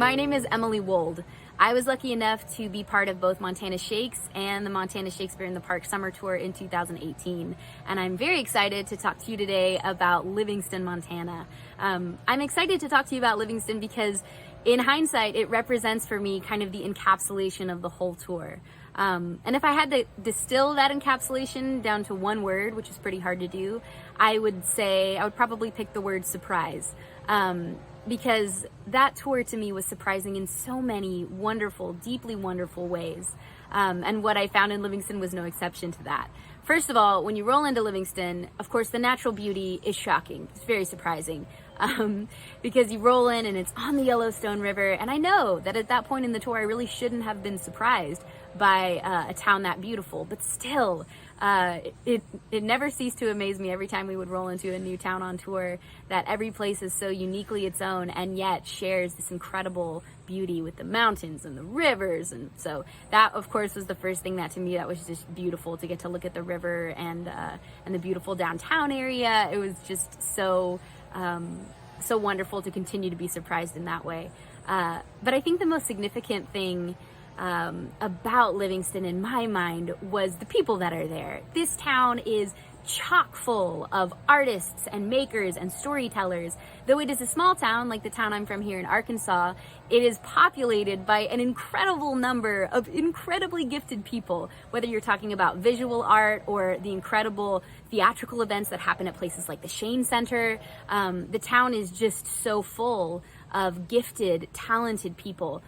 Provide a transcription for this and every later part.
My name is Emily Wold. I was lucky enough to be part of both Montana Shakes and the Montana Shakespeare in the Park Summer Tour in 2018. And I'm very excited to talk to you today about Livingston, Montana. I'm excited to talk to you about Livingston because in hindsight, it represents for me kind of the encapsulation of the whole tour. And if I had to distill that encapsulation down to one word, which is pretty hard to do, I would probably pick the word surprise. Because that tour to me was surprising in so many wonderful, deeply wonderful ways. And what I found in Livingston was no exception to that. First of all, when you roll into Livingston, of course, the natural beauty is shocking. It's very surprising. Because you roll in and it's on the Yellowstone River. And I know that at that point in the tour, I really shouldn't have been surprised by a town that beautiful. But still, it never ceased to amaze me every time we would roll into a new town on tour that every place is so uniquely its own and yet shares this incredible beauty with the mountains and the rivers. And so that, of course, was the first thing that to me that was just beautiful, to get to look at the river and the beautiful downtown area. It was just so wonderful to continue to be surprised in that way. But I think the most significant thing about Livingston in my mind was the people that are there. This town is chock full of artists and makers and storytellers. Though it is a small town like the town I'm from here in Arkansas, it is populated by an incredible number of incredibly gifted people, whether you're talking about visual art or the incredible theatrical events that happen at places like the Shane Center. The town is just so full of gifted, talented people.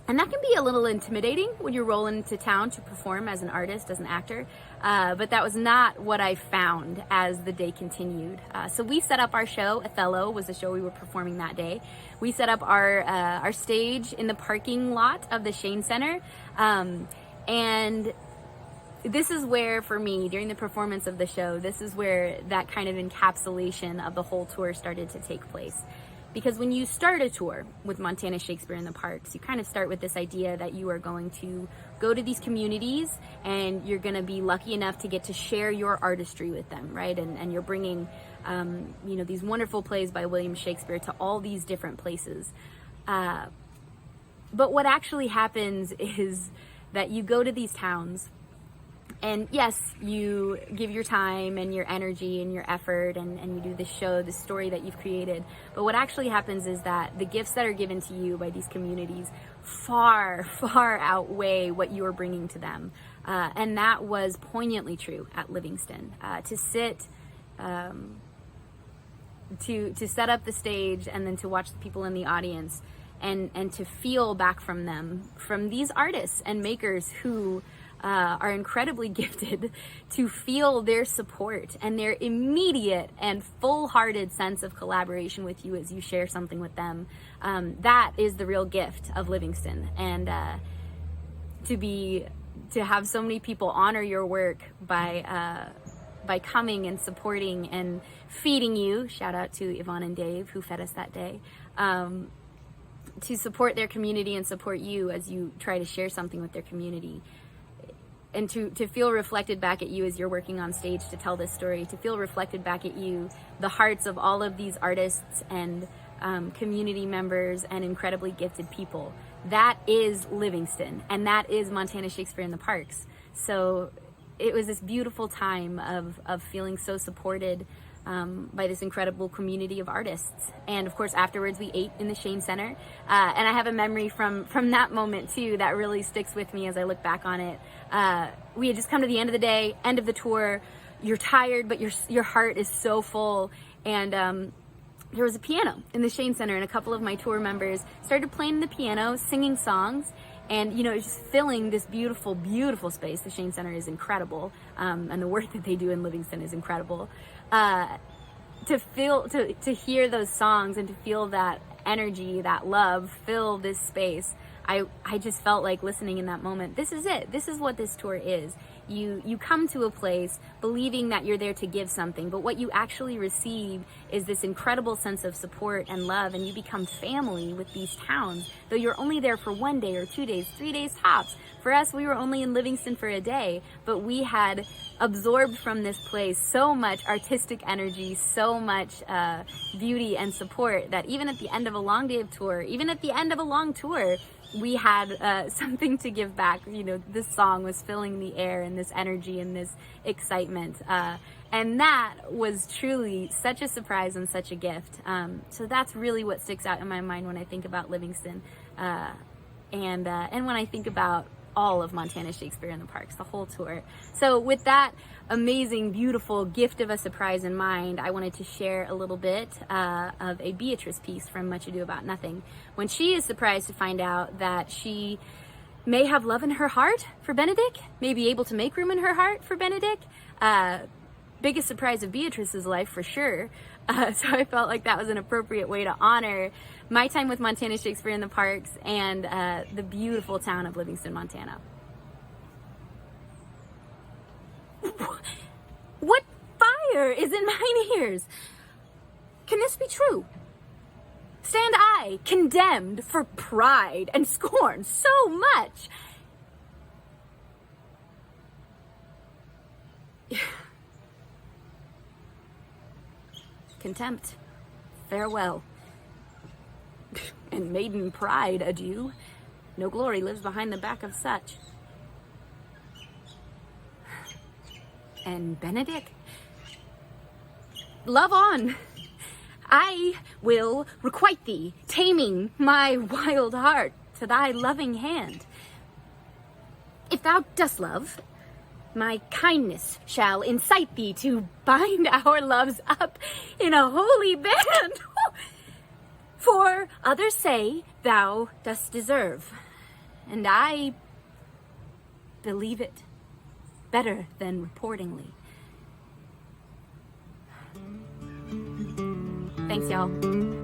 And that can be a little intimidating when you roll into town to perform as an artist, as an actor. But that was not what I found as the day continued. So we set up our show. Othello was the show we were performing that day. We set up our stage in the parking lot of the Shane Center. And this is where, for me, during the performance of the show, this is where that kind of encapsulation of the whole tour started to take place. Because when you start a tour with Montana Shakespeare in the Parks, you kind of start with this idea that you are going to go to these communities and you're going to be lucky enough to get to share your artistry with them, right? And you're bringing, these wonderful plays by William Shakespeare to all these different places. But what actually happens is that you go to these towns and yes, you give your time and your energy and your effort and you do this show, this story that you've created. But what actually happens is that the gifts that are given to you by these communities far, far outweigh what you are bringing to them. And that was poignantly true at Livingston. To set up the stage and then to watch the people in the audience and to feel back from them, from these artists and makers who are incredibly gifted, to feel their support and their immediate and full-hearted sense of collaboration with you as you share something with them. That is the real gift of Livingston. And to have so many people honor your work by coming and supporting and feeding you. Shout out to Yvonne and Dave who fed us that day. To support their community and support you as you try to share something with their community. And to feel reflected back at you as you're working on stage to tell this story, to feel reflected back at you, the hearts of all of these artists and community members and incredibly gifted people. That is Livingston, and that is Montana Shakespeare in the Parks. So it was this beautiful time of feeling so supported by this incredible community of artists. And of course, afterwards we ate in the Shane Center. And I have a memory from that moment too that really sticks with me as I look back on it. We had just come to the end of the day, end of the tour. You're tired, but your heart is so full. And there was a piano in the Shane Center, and a couple of my tour members started playing the piano, singing songs. And, it was just filling this beautiful, beautiful space. The Shane Center is incredible. And the work that they do in Livingston is incredible. To hear those songs and to feel that energy, that love fill this space I just felt like listening in that moment, this is it. This is what this tour is. You come to a place believing that you're there to give something, but what you actually receive is this incredible sense of support and love, and you become family with these towns, though you're only there for 1 day or 2 days, 3 days tops. For us, we were only in Livingston for a day, but we had absorbed from this place so much artistic energy, so much beauty and support, that even at the end of a long day of tour, even at the end of a long tour, we had something to give back. You know, this song was filling the air, and this energy and this excitement. And that was truly such a surprise and such a gift. So that's really what sticks out in my mind when I think about Livingston. And when I think about all of Montana Shakespeare in the Parks, the whole tour. So with that amazing, beautiful gift of a surprise in mind, I wanted to share a little bit of a Beatrice piece from Much Ado About Nothing, when she is surprised to find out that she may have love in her heart for Benedick, may be able to make room in her heart for Benedick. Biggest surprise of Beatrice's life, for sure. So I felt like that was an appropriate way to honor my time with Montana Shakespeare in the Parks and the beautiful town of Livingston, Montana. What fire is in mine ears? Can this be true? Stand I condemned for pride and scorn so much? Contempt, farewell, and maiden pride, adieu. No glory lives behind the back of such. And Benedick, love on. I will requite thee, taming my wild heart to thy loving hand. If thou dost love, my kindness shall incite thee to bind our loves up in a holy band. For others say thou dost deserve, and I believe it better than reportingly. Thanks, y'all.